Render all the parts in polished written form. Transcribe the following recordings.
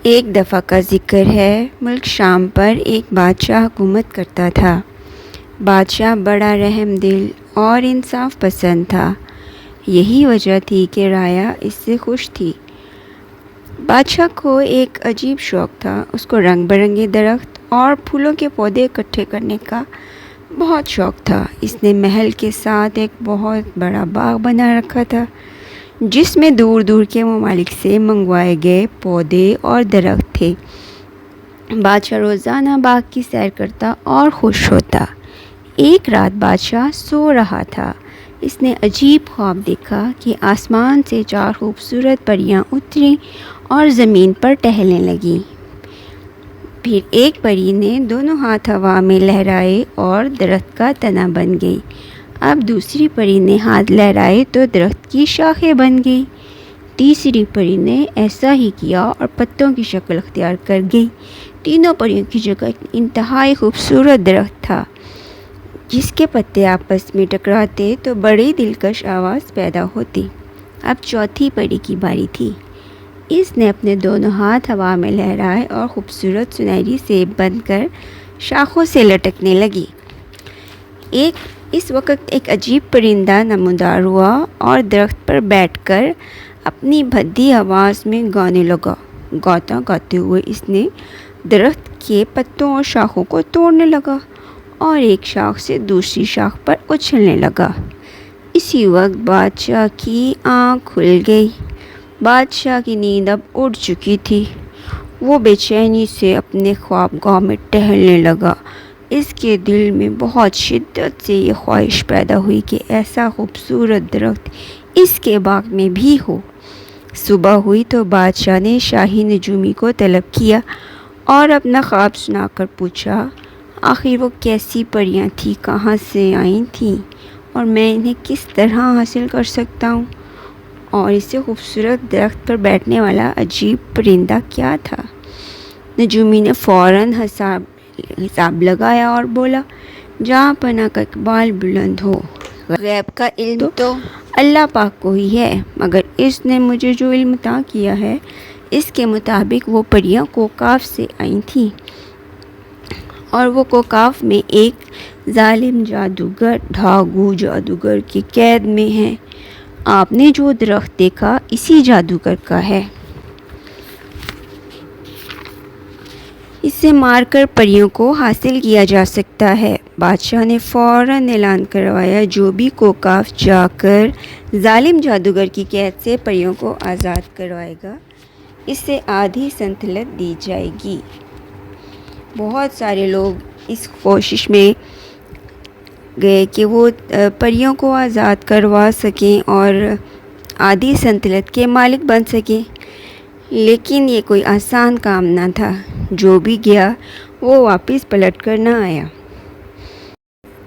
ایک دفعہ کا ذکر ہے، ملک شام پر ایک بادشاہ حکومت کرتا تھا۔ بادشاہ بڑا رحم دل اور انصاف پسند تھا۔ یہی وجہ تھی کہ رعایا اس سے خوش تھی۔ بادشاہ کو ایک عجیب شوق تھا۔ اس کو رنگ برنگے درخت اور پھولوں کے پودے اکٹھے کرنے کا بہت شوق تھا۔ اس نے محل کے ساتھ ایک بہت بڑا باغ بنا رکھا تھا، جس میں دور دور کے ممالک سے منگوائے گئے پودے اور درخت تھے۔ بادشاہ روزانہ باغ کی سیر کرتا اور خوش ہوتا۔ ایک رات بادشاہ سو رہا تھا۔ اس نے عجیب خواب دیکھا کہ آسمان سے 4 خوبصورت پریاں اتریں اور زمین پر ٹہلنے لگیں۔ پھر ایک پری نے دونوں ہاتھ ہوا میں لہرائے اور درخت کا تنا بن گئی۔ اب دوسری پری نے ہاتھ لہرائے تو درخت کی شاخیں بن گئی۔ تیسری پری نے ایسا ہی کیا اور پتوں کی شکل اختیار کر گئی۔ تینوں پریوں کی جگہ انتہائی خوبصورت درخت تھا، جس کے پتے آپس میں ٹکراتے تو بڑی دلکش آواز پیدا ہوتی۔ اب چوتھی پری کی باری تھی۔ اس نے اپنے دونوں ہاتھ ہوا میں لہرائے اور خوبصورت سنہری سیب بن کر شاخوں سے لٹکنے لگی۔ اس وقت ایک عجیب پرندہ نمودار ہوا اور درخت پر بیٹھ کر اپنی بھدی آواز میں گانے لگا۔ گاتا گاتے ہوئے اس نے درخت کے پتوں اور شاخوں کو توڑنے لگا اور ایک شاخ سے دوسری شاخ پر اچھلنے لگا۔ اسی وقت بادشاہ کی آنکھ کھل گئی۔ بادشاہ کی نیند اب اڑ چکی تھی۔ وہ بے چینی سے اپنے خوابگاہ میں ٹہلنے لگا۔ اس کے دل میں بہت شدت سے یہ خواہش پیدا ہوئی کہ ایسا خوبصورت درخت اس کے باغ میں بھی ہو۔ صبح ہوئی تو بادشاہ نے شاہی نجومی کو طلب کیا اور اپنا خواب سنا کر پوچھا، آخر وہ کیسی پریاں تھیں، کہاں سے آئی تھیں اور میں انہیں کس طرح حاصل کر سکتا ہوں، اور اس سے خوبصورت درخت پر بیٹھنے والا عجیب پرندہ کیا تھا؟ نجومی نے فوراً حساب لگایا اور بولا، جہاں پناہ کا اقبال بلند ہو، غیب کا علم تو اللہ پاک کو ہی ہے، مگر اس نے مجھے جو علم عطا کیا ہے اس کے مطابق وہ پریاں کوکاف سے آئی تھیں، اور وہ کوکاف میں ایک ظالم جادوگر، ڈھاگو جادوگر کی قید میں ہیں۔ آپ نے جو درخت دیکھا اسی جادوگر کا ہے۔ اسے مار کر پریوں کو حاصل کیا جا سکتا ہے۔ بادشاہ نے فوراً اعلان کروایا، جو بھی کوکاف جا کر ظالم جادوگر کی قید سے پریوں کو آزاد کروائے گا، اسے آدھی سلطنت دی جائے گی۔ بہت سارے لوگ اس کوشش میں گئے کہ وہ پریوں کو آزاد کروا سکیں اور آدھی سلطنت کے مالک بن سکیں، لیکن یہ کوئی آسان کام نہ تھا۔ جو بھی گیا وہ واپس پلٹ کر نہ آیا۔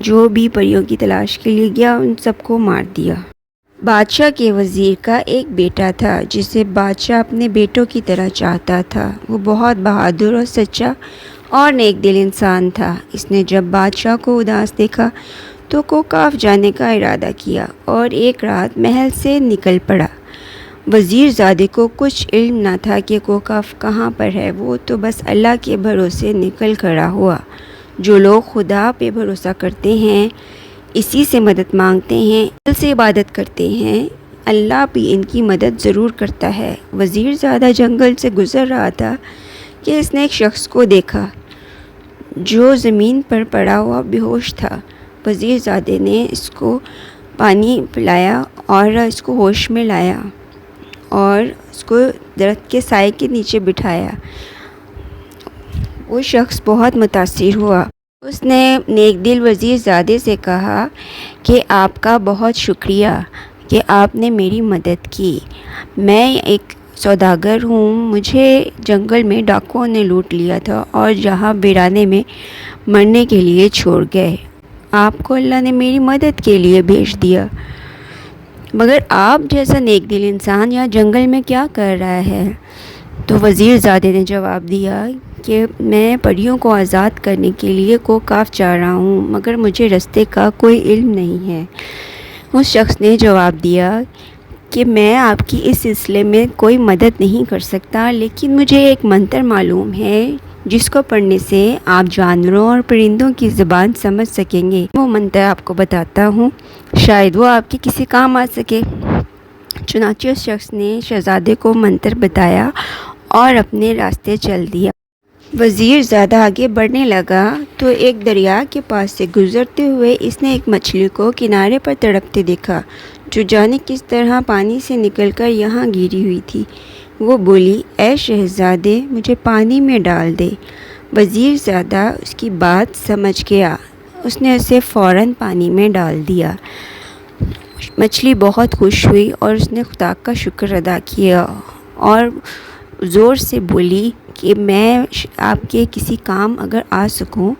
جو بھی پریوں کی تلاش کے لیے گیا ان سب کو مار دیا۔ بادشاہ کے وزیر کا ایک بیٹا تھا جسے بادشاہ اپنے بیٹوں کی طرح چاہتا تھا۔ وہ بہت بہادر اور سچا اور نیک دل انسان تھا۔ اس نے جب بادشاہ کو اداس دیکھا تو کوکاف جانے کا ارادہ کیا اور ایک رات محل سے نکل پڑا۔ وزیر زادے کو کچھ علم نہ تھا کہ کوکاف کہاں پر ہے۔ وہ تو بس اللہ کے بھروسے نکل کھڑا ہوا۔ جو لوگ خدا پہ بھروسہ کرتے ہیں، اسی سے مدد مانگتے ہیں، دل سے عبادت کرتے ہیں، اللہ بھی ان کی مدد ضرور کرتا ہے۔ وزیر زادہ جنگل سے گزر رہا تھا کہ اس نے ایک شخص کو دیکھا جو زمین پر پڑا ہوا بے ہوش تھا۔ وزیر زادے نے اس کو پانی پلایا اور اس کو ہوش میں لایا اور اس کو درخت کے سائے کے نیچے بٹھایا۔ وہ شخص بہت متاثر ہوا۔ اس نے نیک دل وزیر زادے سے کہا کہ آپ کا بہت شکریہ کہ آپ نے میری مدد کی۔ میں ایک سوداگر ہوں، مجھے جنگل میں ڈاکوؤں نے لوٹ لیا تھا اور جہاں بیرانے میں مرنے کے لیے چھوڑ گئے۔ آپ کو اللہ نے میری مدد کے لیے بھیج دیا، مگر آپ جیسا نیک دل انسان یہاں جنگل میں کیا کر رہا ہے؟ تو وزیر زادے نے جواب دیا کہ میں پریوں کو آزاد کرنے کے لیے کوکاف جا رہا ہوں، مگر مجھے رستے کا کوئی علم نہیں ہے۔ اس شخص نے جواب دیا کہ میں آپ کی اس سلسلے میں کوئی مدد نہیں کر سکتا، لیکن مجھے ایک منتر معلوم ہے جس کو پڑھنے سے آپ جانوروں اور پرندوں کی زبان سمجھ سکیں گے۔ وہ منتر آپ کو بتاتا ہوں، شاید وہ آپ کے کسی کام آ سکے۔ چنانچہ اس شخص نے شہزادے کو منتر بتایا اور اپنے راستے چل دیا۔ وزیر زادہ آگے بڑھنے لگا تو ایک دریا کے پاس سے گزرتے ہوئے اس نے ایک مچھلی کو کنارے پر تڑپتے دیکھا، جو جانے کس طرح پانی سے نکل کر یہاں گری ہوئی تھی۔ وہ بولی، اے شہزادے، مجھے پانی میں ڈال دے۔ وزیر زادہ اس کی بات سمجھ گیا، اس نے اسے فوراً پانی میں ڈال دیا۔ مچھلی بہت خوش ہوئی اور اس نے خدا کا شکر ادا کیا اور زور سے بولی کہ میں آپ کے کسی کام اگر آ سکوں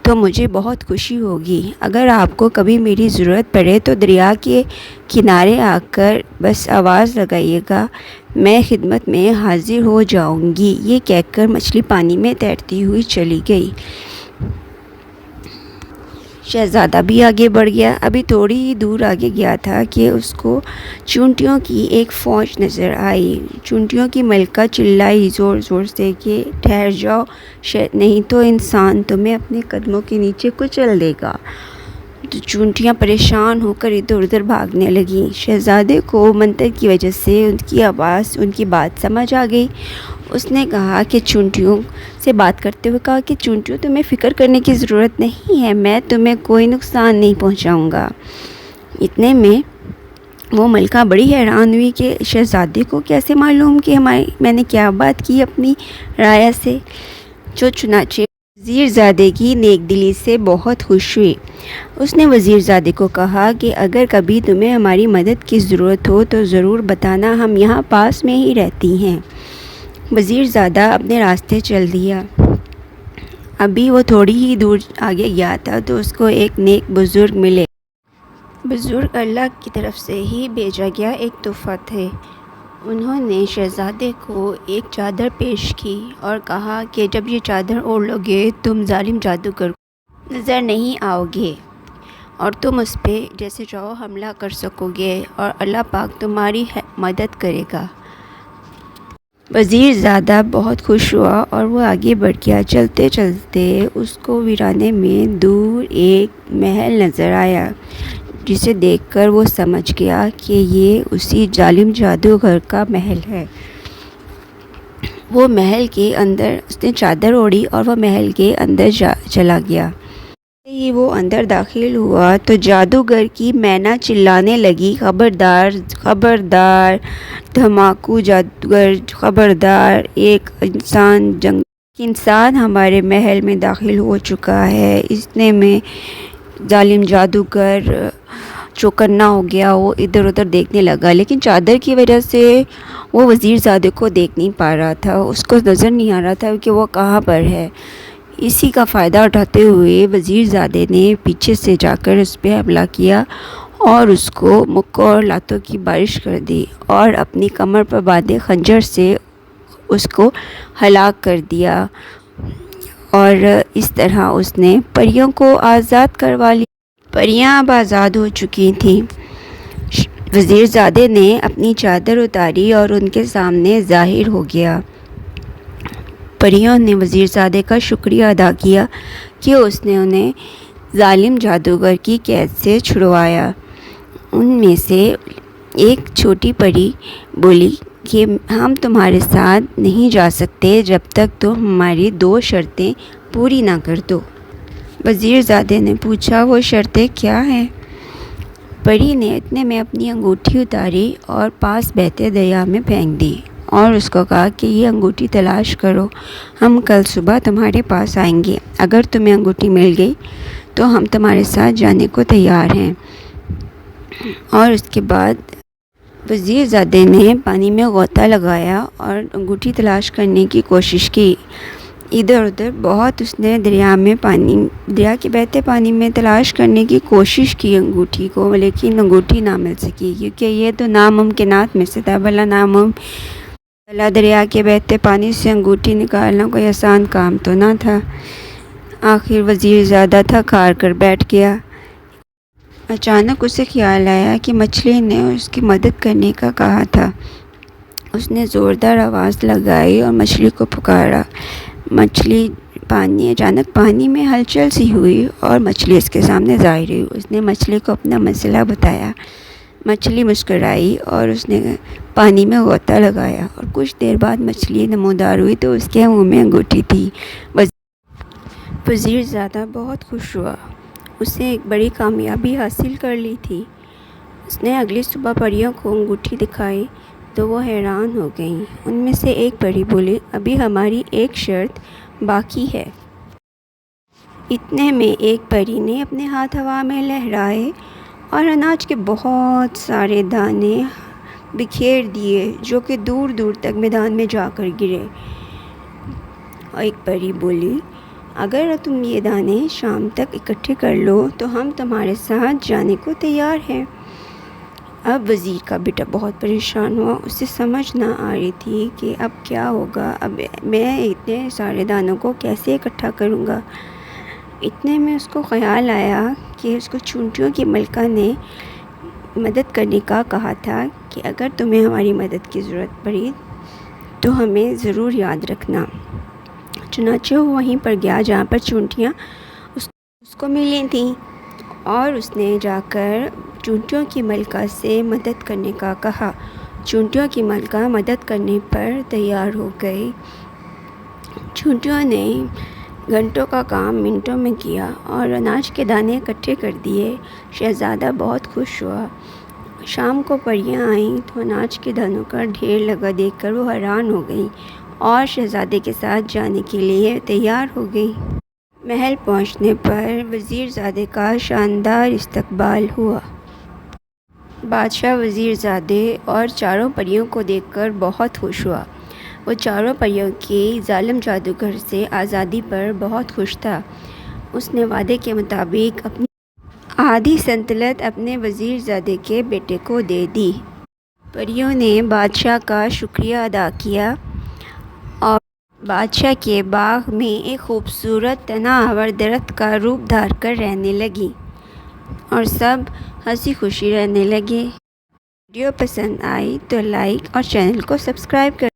تو مجھے بہت خوشی ہوگی۔ اگر آپ کو کبھی میری ضرورت پڑے تو دریا کے کنارے آ کر بس آواز لگائیے گا، میں خدمت میں حاضر ہو جاؤں گی۔ یہ کہہ کر مچھلی پانی میں تیرتی ہوئی چلی گئی۔ شہزادہ بھی آگے بڑھ گیا۔ ابھی تھوڑی ہی دور آگے گیا تھا کہ اس کو چونٹیوں کی ایک فوج نظر آئی۔ چونٹیوں کی ملکہ چلائی زور زور سے کہ ٹھہر جاؤ، نہیں تو انسان تمہیں اپنے قدموں کے نیچے کچل دے گا۔ تو چونٹیاں پریشان ہو کر ادھر ادھر بھاگنے لگیں۔ شہزادے کو منتر کی وجہ سے ان کی آواز، ان کی بات سمجھ آ گئی۔ اس نے کہا کہ چونٹیوں سے بات کرتے ہوئے کہا کہ چونٹیوں تمہیں فکر کرنے کی ضرورت نہیں ہے، میں تمہیں کوئی نقصان نہیں پہنچاؤں گا۔ اتنے میں وہ ملکہ بڑی حیران ہوئی کہ شہزادے کو کیسے معلوم کہ میں نے کیا بات کی اپنی رایا سے، جو چنانچہ وزیر زادے کی نیک دلی سے بہت خوش ہوئی۔ اس نے وزیر زادے کو کہا کہ اگر کبھی تمہیں ہماری مدد کی ضرورت ہو تو ضرور بتانا، ہم یہاں پاس میں ہی رہتی ہیں۔ وزیر زادہ اپنے راستے چل دیا۔ ابھی وہ تھوڑی ہی دور آگے گیا تھا تو اس کو ایک نیک بزرگ ملے۔ بزرگ اللہ کی طرف سے ہی بھیجا گیا ایک تحفہ تھے۔ انہوں نے شہزادے کو ایک چادر پیش کی اور کہا کہ جب یہ چادر اوڑھ لو گے تم ظالم جادوگر کو نظر نہیں آؤ گے اور تم اس پہ جیسے چاہو حملہ کر سکو گے اور اللہ پاک تمہاری مدد کرے گا۔ وزیر زادہ بہت خوش ہوا اور وہ آگے بڑھ گیا۔ چلتے چلتے اس کو ویرانے میں دور ایک محل نظر آیا، جسے دیکھ کر وہ سمجھ گیا کہ یہ اسی ظالم جادوگر کا محل ہے۔ وہ محل کے اندر اس نے چادر اوڑھی اور وہ محل کے اندر چلا گیا۔ ہی وہ اندر داخل ہوا تو جادوگر کی مینا چلانے لگی، خبردار خبردار دھماکو جادوگر، خبردار، ایک انسان ہمارے محل میں داخل ہو چکا ہے۔ اتنے میں ظالم جادوگر چوکنا ہو گیا، وہ ادھر ادھر دیکھنے لگا، لیکن چادر کی وجہ سے وہ وزیر زادے کو دیکھ نہیں پا رہا تھا، اس کو نظر نہیں آ رہا تھا کہ وہ کہاں پر ہے۔ اسی کا فائدہ اٹھاتے ہوئے وزیر زادے نے پیچھے سے جا کر اس پہ حملہ کیا اور اس کو مکوں اور لاتوں کی بارش کر دی اور اپنی کمر پر باندھے خنجر سے اس کو ہلاک کر دیا، اور اس طرح اس نے پریوں کو آزاد کروا لیا۔ پریاں اب آزاد ہو چکی تھیں۔ وزیر زادے نے اپنی چادر اتاری اور ان کے سامنے ظاہر ہو گیا۔ پریوں نے وزیر زادے کا شکریہ ادا کیا کہ اس نے انہیں ظالم جادوگر کی قید سے چھڑوایا۔ ان میں سے ایک چھوٹی پری بولی کہ ہم تمہارے ساتھ نہیں جا سکتے جب تک تم ہماری 2 شرطیں پوری نہ کر دو۔ وزیر زادے نے پوچھا وہ شرطیں کیا ہیں؟ پری نے اتنے میں اپنی انگوٹھی اتاری اور پاس بہتے دریا میں پھینک دی اور اس کو کہا کہ یہ انگوٹھی تلاش کرو، ہم کل صبح تمہارے پاس آئیں گے، اگر تمہیں انگوٹھی مل گئی تو ہم تمہارے ساتھ جانے کو تیار ہیں۔ اور اس کے بعد وزیر زادے نے پانی میں غوطہ لگایا اور انگوٹھی تلاش کرنے کی کوشش کی۔ ادھر ادھر بہت اس نے دریا کے بہتے پانی میں تلاش کرنے کی کوشش کی انگوٹھی کو، لیکن انگوٹھی نہ مل سکی، کیونکہ یہ تو ناممکنات میں سے تھا، دریا کے بہتے پانی سے انگوٹھی نکالنا کوئی آسان کام تو نہ تھا۔ آخر وزیر زادہ تھک ہار کر بیٹھ گیا۔ اچانک اسے خیال آیا کہ مچھلی نے اس کی مدد کرنے کا کہا تھا۔ اس نے زوردار آواز لگائی اور مچھلی کو پکارا۔ اچانک پانی میں ہلچل سی ہوئی اور مچھلی اس کے سامنے ظاہر ہوئی۔ اس نے مچھلی کو اپنا مسئلہ بتایا۔ مچھلی مسکرائی اور اس نے پانی میں غوطہ لگایا، اور کچھ دیر بعد مچھلی نمودار ہوئی تو اس کے منہ میں انگوٹھی تھی۔ وزیر زادہ بہت خوش ہوا، اسے ایک بڑی کامیابی حاصل کر لی تھی۔ اس نے اگلی صبح پریوں کو انگوٹھی دکھائی تو وہ حیران ہو گئیں۔ ان میں سے ایک پری بولی، ابھی ہماری ایک شرط باقی ہے۔ اتنے میں ایک پری نے اپنے ہاتھ ہوا میں لہرائے اور اناج کے بہت سارے دانے بکھیر دیے جو کہ دور دور تک میدان میں جا کر گرے۔ اور ایک پری بولی، اگر تم یہ دانے شام تک اکٹھے کر لو تو ہم تمہارے ساتھ جانے کو تیار ہیں۔ اب وزیر کا بیٹا بہت پریشان ہوا، اسے سمجھ نہ آ رہی تھی کہ اب کیا ہوگا، اب میں اتنے سارے دانوں کو کیسے اکٹھا کروں گا۔ اتنے میں اس کو خیال آیا کہ اس کو چونٹیوں کی ملکہ نے مدد کرنے کا کہا تھا کہ اگر تمہیں ہماری مدد کی ضرورت پڑی تو ہمیں ضرور یاد رکھنا۔ چنانچہ وہ وہیں پر گیا جہاں پر چونٹیاں اس کو ملی تھیں، اور اس نے جا کر چونٹیوں کی ملکہ سے مدد کرنے کا کہا۔ چونٹیوں کی ملکہ مدد کرنے پر تیار ہو گئی۔ چونٹیوں نے گھنٹوں کا کام منٹوں میں کیا اور اناج کے دانے اکٹھے کر دیے۔ شہزادہ بہت خوش ہوا۔ شام کو پریاں آئیں تو اناج کے دانوں کا ڈھیر لگا دیکھ کر وہ حیران ہو گئیں اور شہزادے کے ساتھ جانے کے لیے تیار ہو گئیں۔ محل پہنچنے پر وزیر زادے کا شاندار استقبال ہوا۔ بادشاہ وزیر زادے اور چاروں پریوں کو دیکھ کر بہت خوش ہوا۔ وہ چاروں پریوں کی ظالم جادوگر سے آزادی پر بہت خوش تھا۔ اس نے وعدے کے مطابق اپنی آدھی سلطنت اپنے وزیر زادے کے بیٹے کو دے دی۔ پریوں نے بادشاہ کا شکریہ ادا کیا اور بادشاہ کے باغ میں ایک خوبصورت تنا آور درخت کا روپ دھار کر رہنے لگیں اور سب ہنسی خوشی رہنے لگے۔ ویڈیو پسند آئی تو لائک اور چینل کو سبسکرائب کر